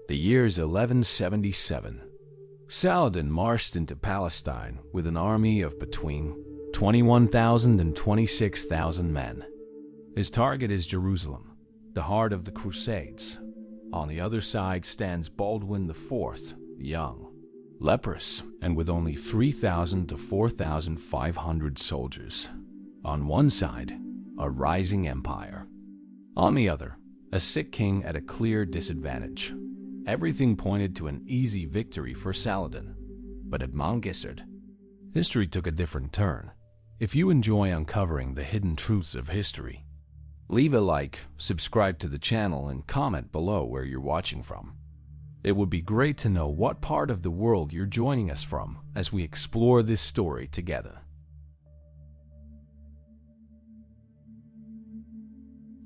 The year's 1177. Saladin marched into Palestine with an army of between 21,000 and 26,000 men. His target is Jerusalem, the heart of the Crusades. On the other side stands Baldwin IV, young, leprous, and with only 3,000 to 4,500 soldiers. On one side, a rising empire. On the other, a sick king at a clear disadvantage. Everything pointed to an easy victory for Saladin. But at Montgisard, history took a different turn. If you enjoy uncovering the hidden truths of history, leave a like, subscribe to the channel, and comment below where you're watching from. It would be great to know what part of the world you're joining us from as we explore this story together.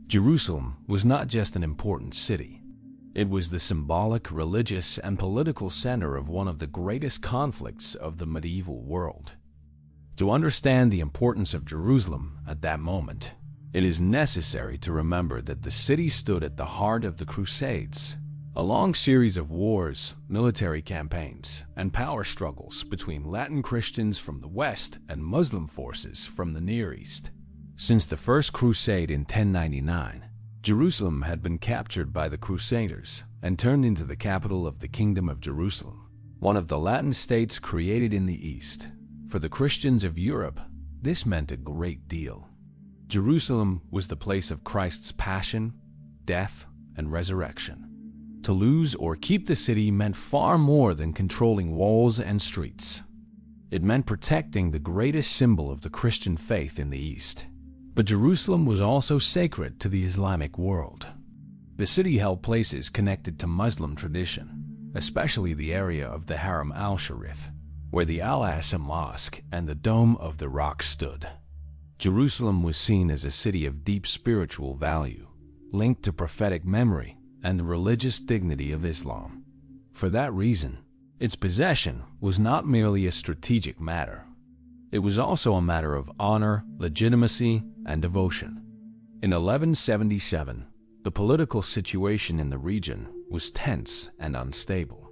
Jerusalem was not just an important city. It was the symbolic, religious, and political center of one of the greatest conflicts of the medieval world. To understand the importance of Jerusalem at that moment, it is necessary to remember that the city stood at the heart of the Crusades, a long series of wars, military campaigns, and power struggles between Latin Christians from the West and Muslim forces from the Near East. Since the First Crusade in 1099, Jerusalem had been captured by the Crusaders and turned into the capital of the Kingdom of Jerusalem, one of the Latin states created in the East. For the Christians of Europe, this meant a great deal. Jerusalem was the place of Christ's passion, death, and resurrection. To lose or keep the city meant far more than controlling walls and streets. It meant protecting the greatest symbol of the Christian faith in the East. But Jerusalem was also sacred to the Islamic world. The city held places connected to Muslim tradition, especially the area of the Haram al-Sharif, where the Al-Aqsa Mosque and the Dome of the Rock stood. Jerusalem was seen as a city of deep spiritual value, linked to prophetic memory and the religious dignity of Islam. For that reason, its possession was not merely a strategic matter. It was also a matter of honor, legitimacy, and devotion. In 1177, the political situation in the region was tense and unstable.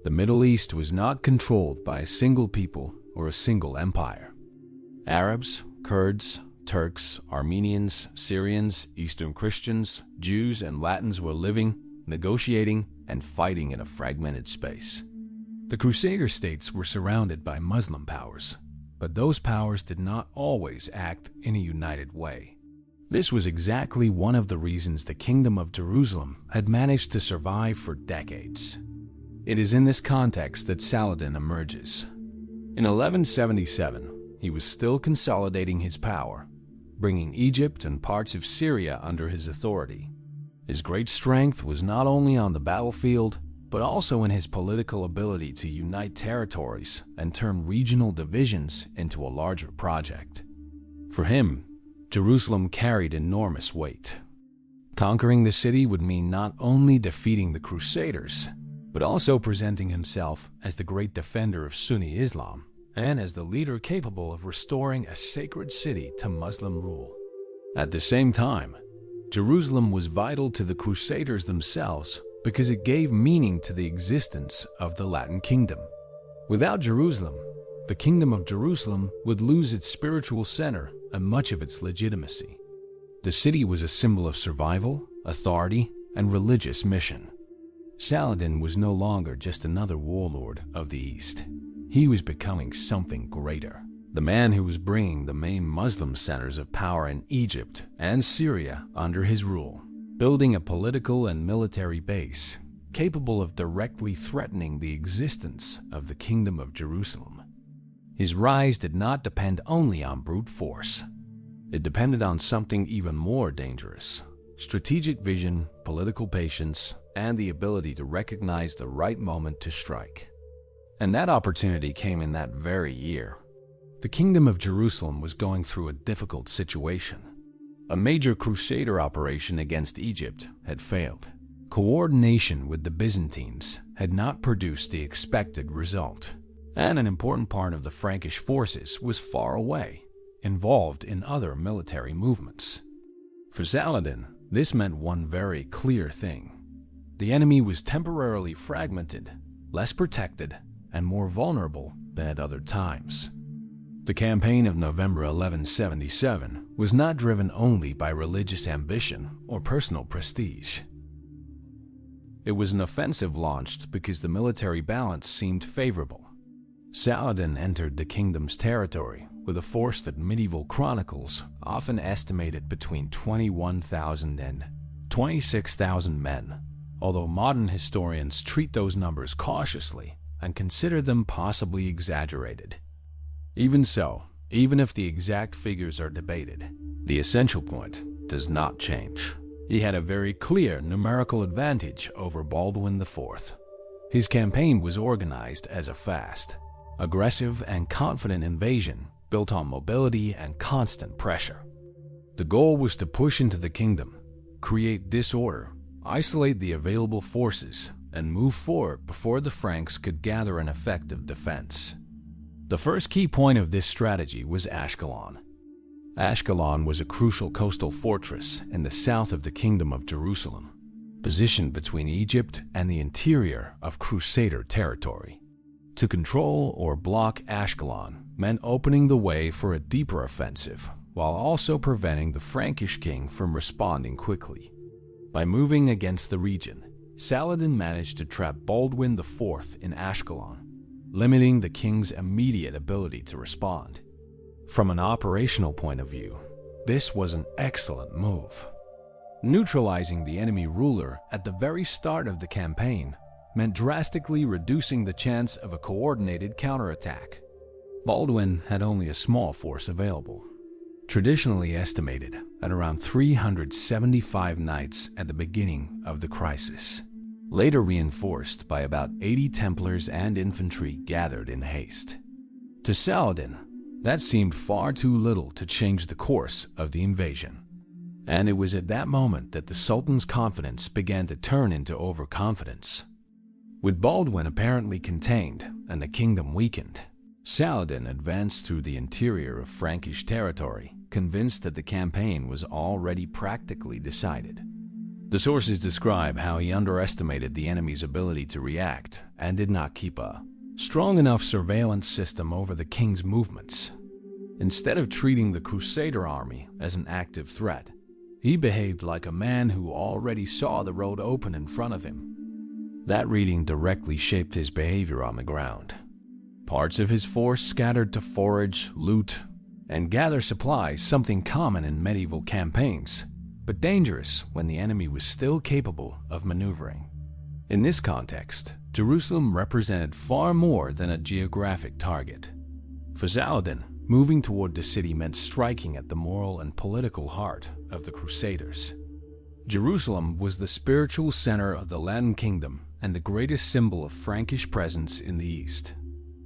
The Middle East was not controlled by a single people or a single empire. Arabs, Kurds, Turks, Armenians, Syrians, Eastern Christians, Jews, and Latins were living, negotiating, and fighting in a fragmented space. The Crusader states were surrounded by Muslim powers, but those powers did not always act in a united way. This was exactly one of the reasons the Kingdom of Jerusalem had managed to survive for decades. It is in this context that Saladin emerges. In 1177, he was still consolidating his power, bringing Egypt and parts of Syria under his authority. His great strength was not only on the battlefield, but also in his political ability to unite territories and turn regional divisions into a larger project. For him, Jerusalem carried enormous weight. Conquering the city would mean not only defeating the Crusaders, but also presenting himself as the great defender of Sunni Islam and as the leader capable of restoring a sacred city to Muslim rule. At the same time, Jerusalem was vital to the Crusaders themselves because it gave meaning to the existence of the Latin kingdom. Without Jerusalem, the Kingdom of Jerusalem would lose its spiritual center and much of its legitimacy. The city was a symbol of survival, authority, and religious mission. Saladin was no longer just another warlord of the East. He was becoming something greater. The man who was bringing the main Muslim centers of power in Egypt and Syria under his rule, building a political and military base capable of directly threatening the existence of the Kingdom of Jerusalem. His rise did not depend only on brute force. It depended on something even more dangerous: strategic vision, political patience, and the ability to recognize the right moment to strike. And that opportunity came in that very year. The Kingdom of Jerusalem was going through a difficult situation. A major crusader operation against Egypt had failed. Coordination with the Byzantines had not produced the expected result, and an important part of the Frankish forces was far away, involved in other military movements. For Saladin, this meant one very clear thing: the enemy was temporarily fragmented, less protected, and more vulnerable than at other times. The campaign of November 1177 was not driven only by religious ambition or personal prestige. It was an offensive launched because the military balance seemed favorable. Saladin entered the kingdom's territory with a force that medieval chronicles often estimated between 21,000 and 26,000 men, although modern historians treat those numbers cautiously and consider them possibly exaggerated. Even so, even if the exact figures are debated, the essential point does not change. He had a very clear numerical advantage over Baldwin IV. His campaign was organized as a fast, aggressive, and confident invasion built on mobility and constant pressure. The goal was to push into the kingdom, create disorder, isolate the available forces, and move forward before the Franks could gather an effective defense. The first key point of this strategy was Ashkelon. Ashkelon was a crucial coastal fortress in the south of the Kingdom of Jerusalem, positioned between Egypt and the interior of Crusader territory. To control or block Ashkelon meant opening the way for a deeper offensive, while also preventing the Frankish king from responding quickly. By moving against the region, Saladin managed to trap Baldwin IV in Ashkelon, limiting the king's immediate ability to respond. From an operational point of view, this was an excellent move. Neutralizing the enemy ruler at the very start of the campaign meant drastically reducing the chance of a coordinated counterattack. Baldwin had only a small force available, traditionally estimated at around 375 knights at the beginning of the crisis, later reinforced by about 80 Templars and infantry gathered in haste. To Saladin, that seemed far too little to change the course of the invasion. And it was at that moment that the Sultan's confidence began to turn into overconfidence. With Baldwin apparently contained and the kingdom weakened, Saladin advanced through the interior of Frankish territory, convinced that the campaign was already practically decided. The sources describe how he underestimated the enemy's ability to react and did not keep a strong enough surveillance system over the king's movements. Instead of treating the Crusader army as an active threat, he behaved like a man who already saw the road open in front of him. That reading directly shaped his behavior on the ground. Parts of his force scattered to forage, loot, and gather supplies, something common in medieval campaigns, but dangerous when the enemy was still capable of maneuvering. In this context, Jerusalem represented far more than a geographic target. For Saladin, moving toward the city meant striking at the moral and political heart of the Crusaders. Jerusalem was the spiritual center of the Latin kingdom and the greatest symbol of Frankish presence in the East.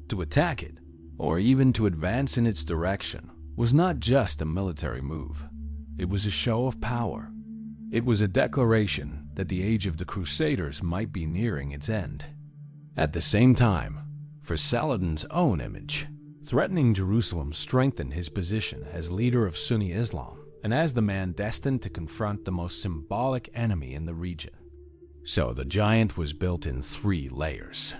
To attack it, or even to advance in its direction, was not just a military move. It was a show of power. It was a declaration that the age of the Crusaders might be nearing its end. At the same time, for Saladin's own image, threatening Jerusalem strengthened his position as leader of Sunni Islam and as the man destined to confront the most symbolic enemy in the region. So the giant was built in 3 layers.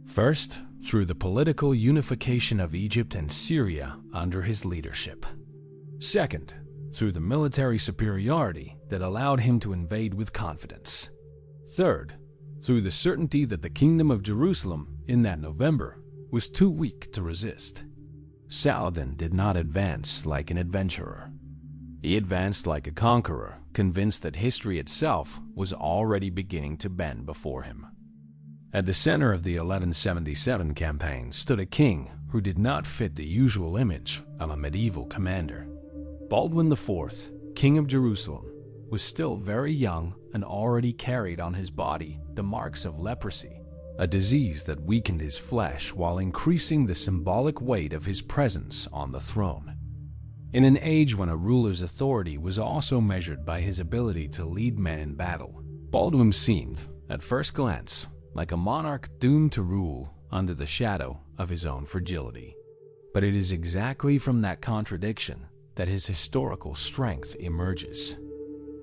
First, through the political unification of Egypt and Syria under his leadership. Second, through the military superiority that allowed him to invade with confidence. Third, through the certainty that the Kingdom of Jerusalem in that November was too weak to resist. Saladin did not advance like an adventurer. He advanced like a conqueror, convinced that history itself was already beginning to bend before him. At the center of the 1177 campaign stood a king who did not fit the usual image of a medieval commander. Baldwin IV, King of Jerusalem, was still very young and already carried on his body the marks of leprosy, a disease that weakened his flesh while increasing the symbolic weight of his presence on the throne. In an age when a ruler's authority was also measured by his ability to lead men in battle, Baldwin seemed, at first glance, like a monarch doomed to rule under the shadow of his own fragility. But it is exactly from that contradiction that his historical strength emerges.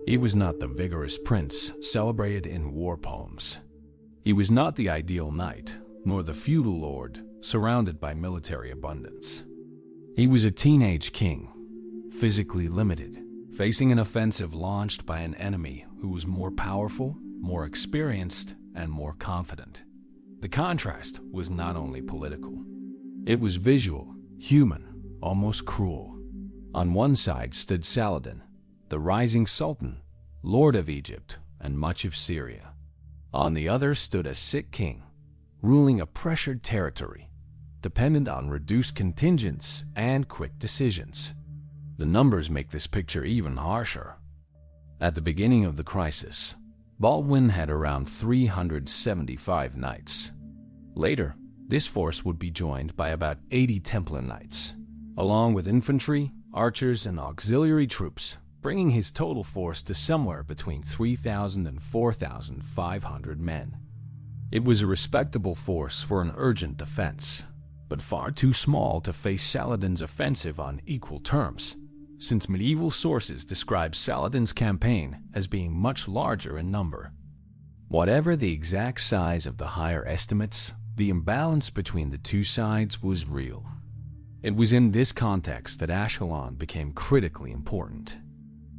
He was not the vigorous prince celebrated in war poems. He was not the ideal knight, nor the feudal lord surrounded by military abundance. He was a teenage king, physically limited, facing an offensive launched by an enemy who was more powerful, more experienced, and more confident. The contrast was not only political. It was visual, human, almost cruel. On one side stood Saladin, the rising sultan, lord of Egypt and much of Syria. On the other stood a sick king, ruling a pressured territory, dependent on reduced contingents and quick decisions. The numbers make this picture even harsher. At the beginning of the crisis, Baldwin had around 375 knights. Later, this force would be joined by about 80 Templar knights, along with infantry, archers, and auxiliary troops, bringing his total force to somewhere between 3,000 and 4,500 men. It was a respectable force for an urgent defense, but far too small to face Saladin's offensive on equal terms, since medieval sources describe Saladin's campaign as being much larger in number. Whatever the exact size of the higher estimates, the imbalance between the two sides was real. It was in this context that Ashkelon became critically important.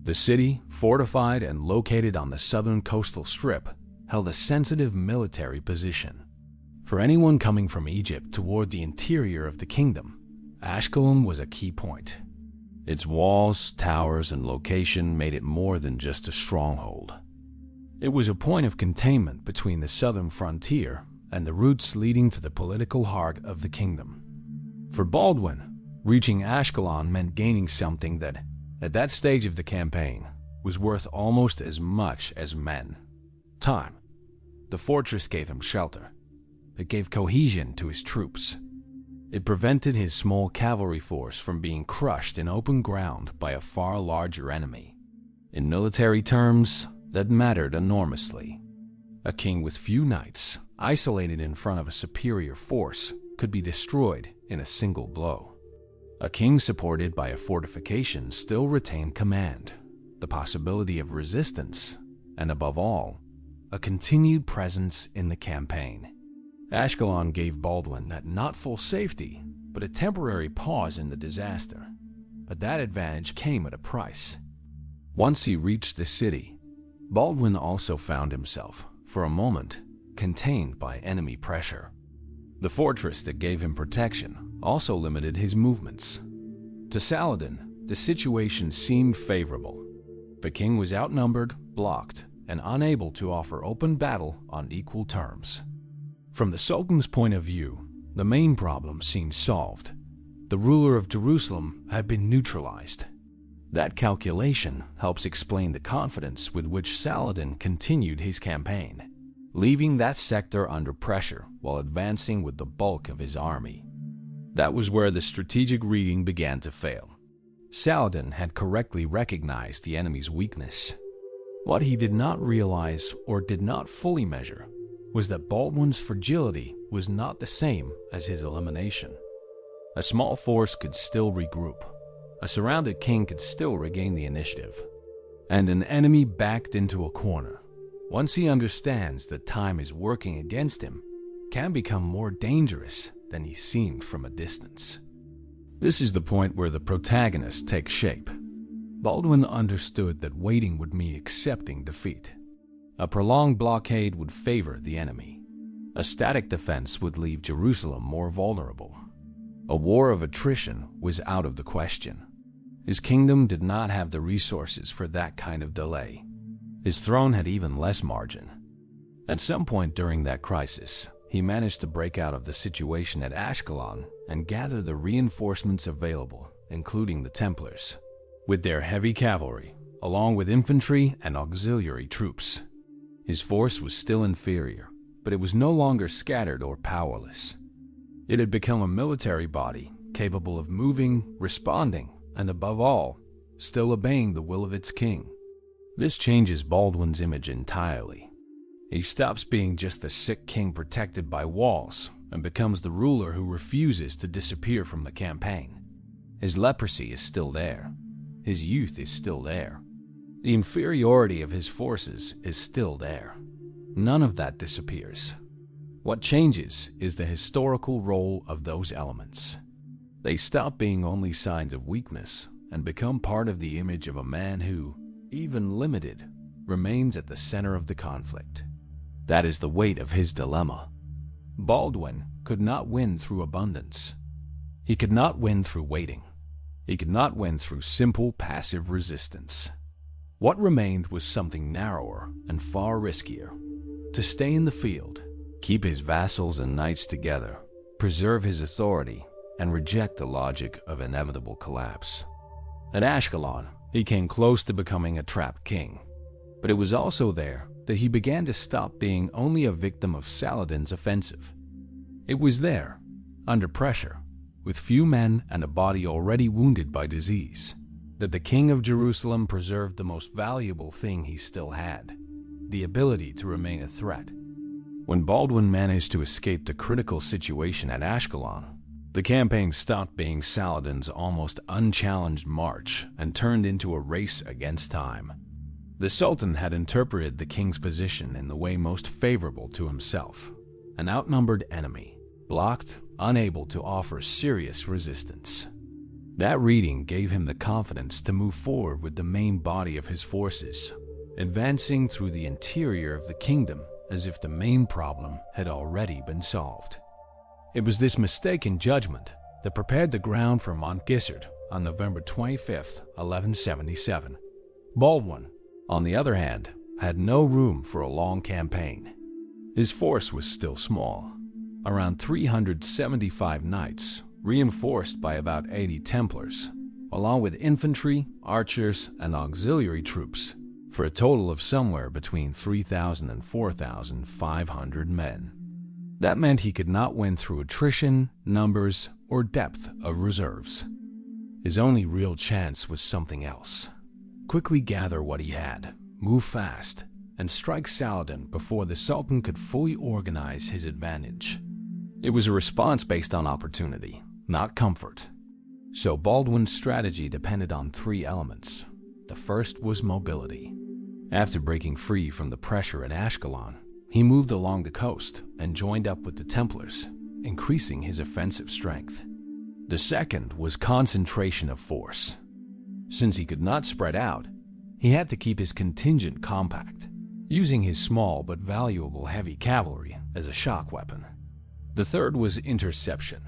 The city, fortified and located on the southern coastal strip, held a sensitive military position. For anyone coming from Egypt toward the interior of the kingdom, Ashkelon was a key point. Its walls, towers, and location made it more than just a stronghold. It was a point of containment between the southern frontier and the routes leading to the political heart of the kingdom. For Baldwin, reaching Ashkelon meant gaining something that, at that stage of the campaign, was worth almost as much as men: time. The fortress gave him shelter. It gave cohesion to his troops. It prevented his small cavalry force from being crushed in open ground by a far larger enemy. In military terms, that mattered enormously. A king with few knights, isolated in front of a superior force, could be destroyed in a single blow. A king supported by a fortification still retained command, the possibility of resistance, and above all, a continued presence in the campaign. Ashkelon gave Baldwin not full safety, but a temporary pause in the disaster. But that advantage came at a price. Once he reached the city, Baldwin also found himself, for a moment, contained by enemy pressure. The fortress that gave him protection also limited his movements. To Saladin, the situation seemed favorable. The king was outnumbered, blocked, and unable to offer open battle on equal terms. From the Sultan's point of view, the main problem seemed solved. The ruler of Jerusalem had been neutralized. That calculation helps explain the confidence with which Saladin continued his campaign, leaving that sector under pressure while advancing with the bulk of his army. That was where the strategic reading began to fail. Saladin had correctly recognized the enemy's weakness. What he did not realize or did not fully measure was that Baldwin's fragility was not the same as his elimination. A small force could still regroup. A surrounded king could still regain the initiative. And an enemy backed into a corner, once he understands that time is working against him, can become more dangerous than he seemed from a distance. This is the point where the protagonist takes shape. Baldwin understood that waiting would mean accepting defeat. A prolonged blockade would favor the enemy. A static defense would leave Jerusalem more vulnerable. A war of attrition was out of the question. His kingdom did not have the resources for that kind of delay. His throne had even less margin. At some point during that crisis, he managed to break out of the situation at Ashkelon and gather the reinforcements available, including the Templars, with their heavy cavalry, along with infantry and auxiliary troops. His force was still inferior, but it was no longer scattered or powerless. It had become a military body capable of moving, responding, and above all, still obeying the will of its king. This changes Baldwin's image entirely. He stops being just the sick king protected by walls and becomes the ruler who refuses to disappear from the campaign. His leprosy is still there. His youth is still there. The inferiority of his forces is still there. None of that disappears. What changes is the historical role of those elements. They stop being only signs of weakness and become part of the image of a man who, even limited, remains at the center of the conflict. That is the weight of his dilemma. Baldwin could not win through abundance. He could not win through waiting. He could not win through simple passive resistance. What remained was something narrower and far riskier. To stay in the field, keep his vassals and knights together, preserve his authority, and reject the logic of inevitable collapse. At Ashkelon, he came close to becoming a trapped king. But it was also there that he began to stop being only a victim of Saladin's offensive. It was there, under pressure, with few men and a body already wounded by disease, that the king of Jerusalem preserved the most valuable thing he still had, the ability to remain a threat. When Baldwin managed to escape the critical situation at Ashkelon, the campaign stopped being Saladin's almost unchallenged march and turned into a race against time. The Sultan had interpreted the king's position in the way most favorable to himself, an outnumbered enemy, blocked, unable to offer serious resistance. That reading gave him the confidence to move forward with the main body of his forces, advancing through the interior of the kingdom as if the main problem had already been solved. It was this mistaken judgment that prepared the ground for Montgisard on November 25, 1177. Baldwin, on the other hand, had no room for a long campaign. His force was still small, around 375 knights, reinforced by about 80 Templars, along with infantry, archers, and auxiliary troops, for a total of somewhere between 3,000 and 4,500 men. That meant he could not win through attrition, numbers, or depth of reserves. His only real chance was something else. Quickly gather what he had, move fast, and strike Saladin before the Sultan could fully organize his advantage. It was a response based on opportunity, not comfort. So Baldwin's strategy depended on three elements. The first was mobility. After breaking free from the pressure at Ashkelon, he moved along the coast and joined up with the Templars, increasing his offensive strength. The second was concentration of force. Since he could not spread out, he had to keep his contingent compact, using his small but valuable heavy cavalry as a shock weapon. The third was interception,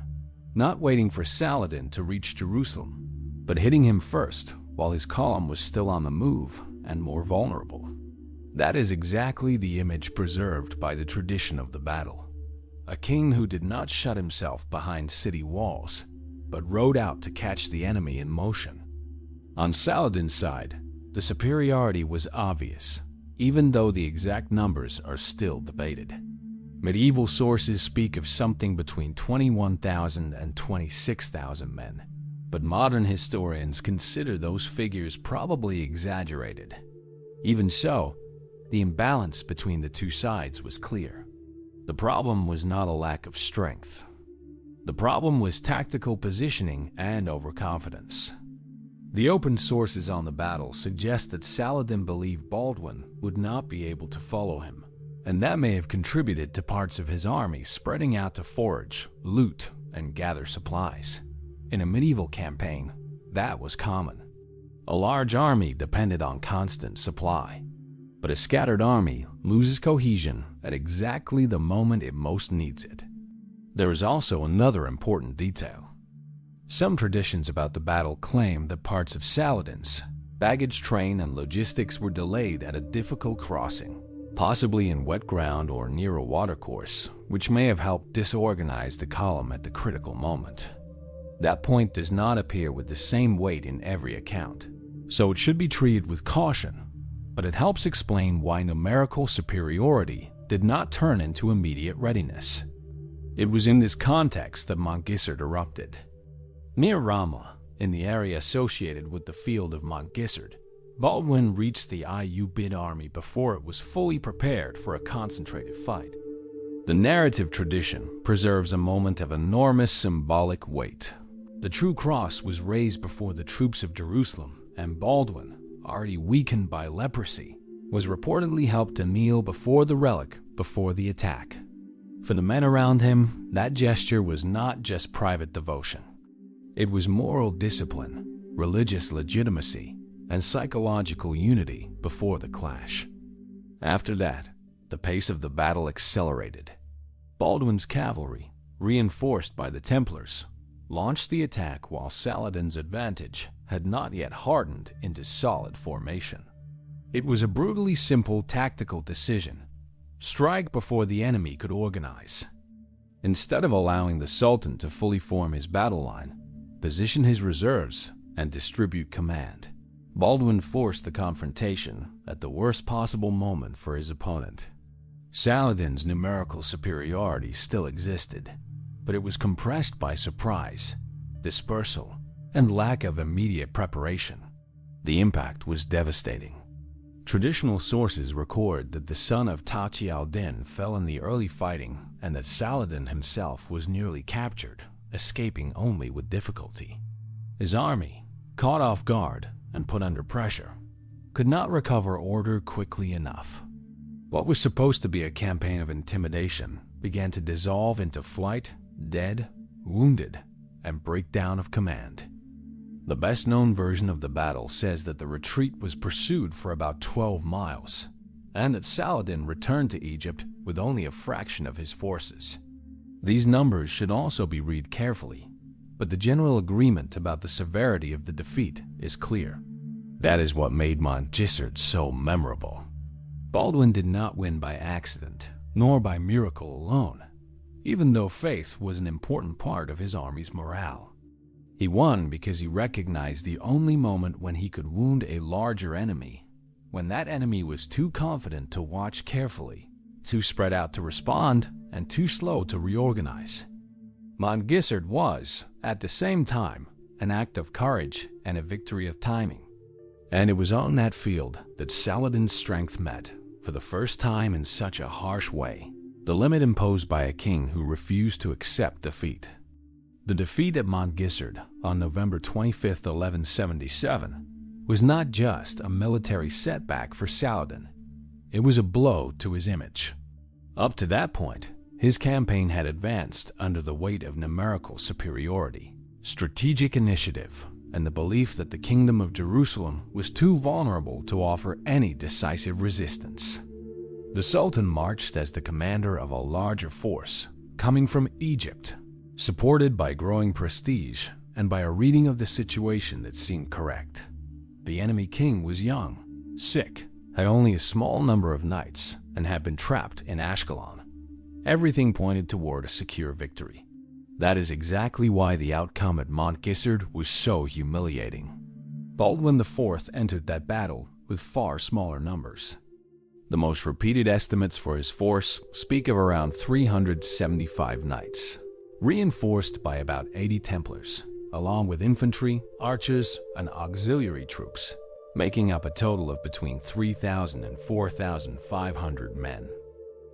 not waiting for Saladin to reach Jerusalem, but hitting him first while his column was still on the move and more vulnerable. That is exactly the image preserved by the tradition of the battle. A king who did not shut himself behind city walls, but rode out to catch the enemy in motion. On Saladin's side, the superiority was obvious, even though the exact numbers are still debated. Medieval sources speak of something between 21,000 and 26,000 men, but modern historians consider those figures probably exaggerated. Even so, the imbalance between the two sides was clear. The problem was not a lack of strength. The problem was tactical positioning and overconfidence. The open sources on the battle suggest that Saladin believed Baldwin would not be able to follow him, and that may have contributed to parts of his army spreading out to forage, loot, and gather supplies. In a medieval campaign, that was common. A large army depended on constant supply, but a scattered army loses cohesion at exactly the moment it most needs it. There is also another important detail. Some traditions about the battle claim that parts of Saladin's baggage train and logistics were delayed at a difficult crossing, possibly in wet ground or near a watercourse, which may have helped disorganize the column at the critical moment. That point does not appear with the same weight in every account, so it should be treated with caution, but it helps explain why numerical superiority did not turn into immediate readiness. It was in this context that Montgisard erupted. Near Ramla, in the area associated with the field of Montgisard, Baldwin reached the Ayyubid army before it was fully prepared for a concentrated fight. The narrative tradition preserves a moment of enormous symbolic weight. The true cross was raised before the troops of Jerusalem, and Baldwin, already weakened by leprosy, was reportedly helped to kneel before the relic before the attack. For the men around him, that gesture was not just private devotion. It was moral discipline, religious legitimacy, and psychological unity before the clash. After that, the pace of the battle accelerated. Baldwin's cavalry, reinforced by the Templars, launched the attack while Saladin's advantage had not yet hardened into solid formation. It was a brutally simple tactical decision: strike before the enemy could organize. Instead of allowing the Sultan to fully form his battle line, position his reserves, and distribute command, Baldwin forced the confrontation at the worst possible moment for his opponent. Saladin's numerical superiority still existed, but it was compressed by surprise, dispersal, and lack of immediate preparation. The impact was devastating. Traditional sources record that the son of Taqi al-Din fell in the early fighting and that Saladin himself was nearly captured, escaping only with difficulty. His army, caught off guard and put under pressure, could not recover order quickly enough. What was supposed to be a campaign of intimidation began to dissolve into flight, dead, wounded, and breakdown of command. The best-known version of the battle says that the retreat was pursued for about 12 miles, and that Saladin returned to Egypt with only a fraction of his forces. These numbers should also be read carefully, but the general agreement about the severity of the defeat is clear. That is what made Montgisard so memorable. Baldwin did not win by accident, nor by miracle alone, even though faith was an important part of his army's morale. He won because he recognized the only moment when he could wound a larger enemy, when that enemy was too confident to watch carefully, too spread out to respond, and too slow to reorganize. Montgisard was, at the same time, an act of courage and a victory of timing. And it was on that field that Saladin's strength met, for the first time in such a harsh way, the limit imposed by a king who refused to accept defeat. The defeat at Montgisard on November 25, 1177, was not just a military setback for Saladin. It was a blow to his image. Up to that point, his campaign had advanced under the weight of numerical superiority, strategic initiative, and the belief that the Kingdom of Jerusalem was too vulnerable to offer any decisive resistance. The Sultan marched as the commander of a larger force, coming from Egypt, supported by growing prestige and by a reading of the situation that seemed correct. The enemy king was young, sick, had only a small number of knights, and had been trapped in Ashkelon. Everything pointed toward a secure victory. That is exactly why the outcome at Montgisard was so humiliating. Baldwin IV entered that battle with far smaller numbers. The most repeated estimates for his force speak of around 375 knights, reinforced by about 80 Templars, along with infantry, archers, and auxiliary troops, making up a total of between 3,000 and 4,500 men.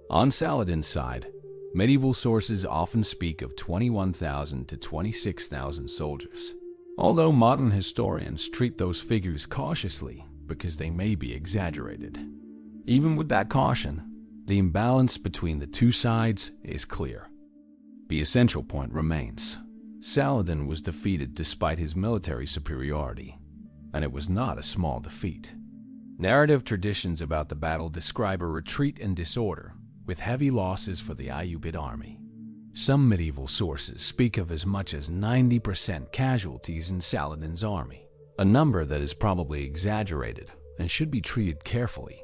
On Saladin's side, medieval sources often speak of 21,000 to 26,000 soldiers, although modern historians treat those figures cautiously because they may be exaggerated. Even with that caution, the imbalance between the two sides is clear. The essential point remains: Saladin was defeated despite his military superiority, and it was not a small defeat. Narrative traditions about the battle describe a retreat in disorder, with heavy losses for the Ayyubid army. Some medieval sources speak of as much as 90% casualties in Saladin's army, a number that is probably exaggerated and should be treated carefully.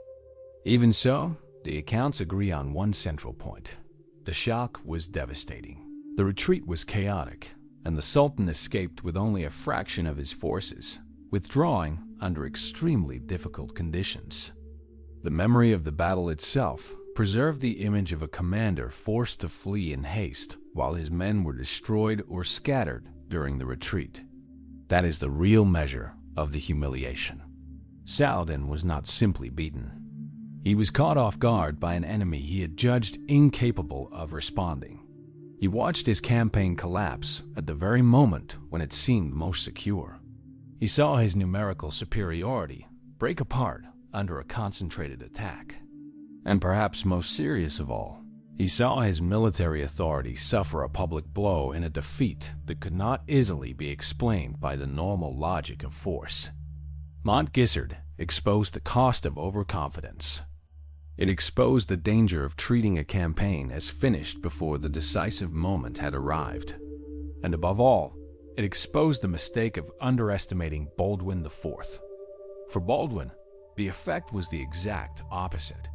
Even so, the accounts agree on one central point. The shock was devastating. The retreat was chaotic, and the Sultan escaped with only a fraction of his forces, withdrawing under extremely difficult conditions. The memory of the battle itself preserved the image of a commander forced to flee in haste while his men were destroyed or scattered during the retreat. That is the real measure of the humiliation. Saladin was not simply beaten. He was caught off guard by an enemy he had judged incapable of responding. He watched his campaign collapse at the very moment when it seemed most secure. He saw his numerical superiority, break apart under a concentrated attack. And perhaps most serious of all, he saw his military authority suffer a public blow in a defeat that could not easily be explained by the normal logic of force. Montgisard exposed the cost of overconfidence. It exposed the danger of treating a campaign as finished before the decisive moment had arrived. And above all, it exposed the mistake of underestimating Baldwin IV. For Baldwin, the effect was the exact opposite.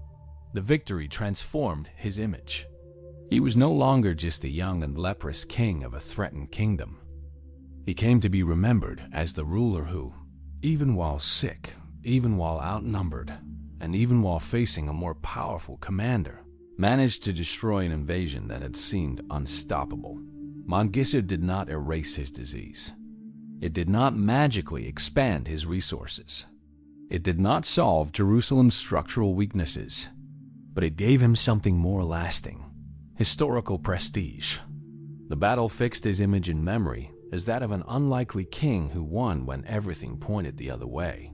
The victory transformed his image. He was no longer just a young and leprous king of a threatened kingdom. He came to be remembered as the ruler who, even while sick, even while outnumbered, and even while facing a more powerful commander, managed to destroy an invasion that had seemed unstoppable. Montgisard did not erase his disease. It did not magically expand his resources. It did not solve Jerusalem's structural weaknesses, but it gave him something more lasting: historical prestige. The battle fixed his image in memory as that of an unlikely king who won when everything pointed the other way.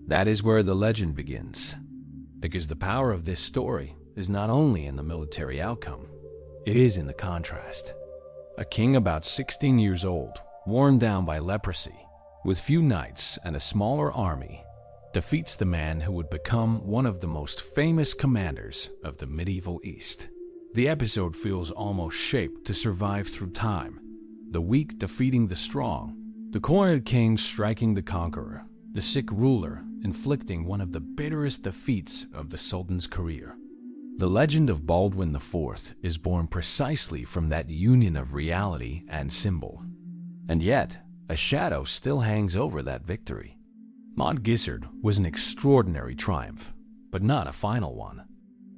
That is where the legend begins, because the power of this story is not only in the military outcome, it is in the contrast. A king about 16 years old, worn down by leprosy, with few knights and a smaller army, defeats the man who would become one of the most famous commanders of the medieval East. The episode feels almost shaped to survive through time, the weak defeating the strong, the cornered king striking the conqueror, the sick ruler inflicting one of the bitterest defeats of the Sultan's career. The legend of Baldwin IV is born precisely from that union of reality and symbol. And yet, a shadow still hangs over that victory. Montgisard was an extraordinary triumph, but not a final one.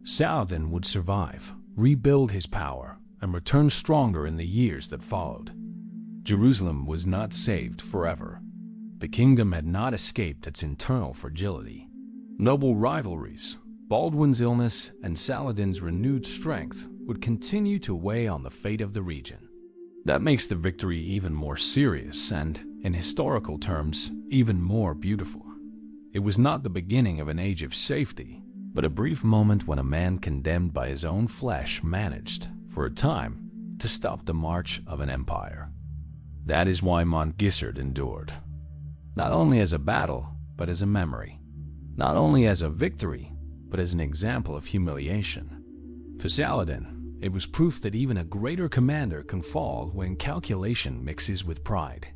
Saladin would survive, rebuild his power, and return stronger in the years that followed. Jerusalem was not saved forever. The kingdom had not escaped its internal fragility. Noble rivalries, Baldwin's illness, and Saladin's renewed strength would continue to weigh on the fate of the region. That makes the victory even more serious and, in historical terms, even more beautiful. It was not the beginning of an age of safety, but a brief moment when a man condemned by his own flesh managed, for a time, to stop the march of an empire. That is why Montgisard endured. Not only as a battle, but as a memory. Not only as a victory, but as an example of humiliation. For Saladin, it was proof that even a greater commander can fall when calculation mixes with pride.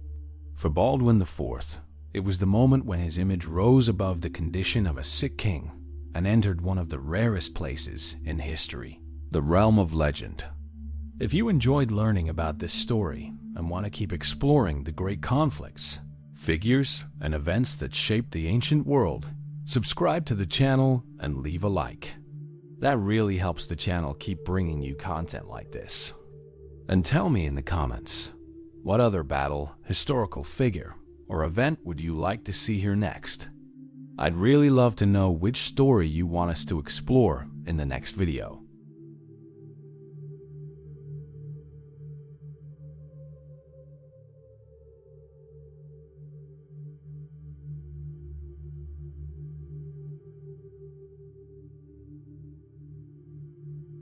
For Baldwin IV, it was the moment when his image rose above the condition of a sick king and entered one of the rarest places in history, the realm of legend. If you enjoyed learning about this story and want to keep exploring the great conflicts, figures, and events that shaped the ancient world, subscribe to the channel and leave a like. That really helps the channel keep bringing you content like this. And tell me in the comments, what other battle, historical figure, or event would you like to see here next? I'd really love to know which story you want us to explore in the next video.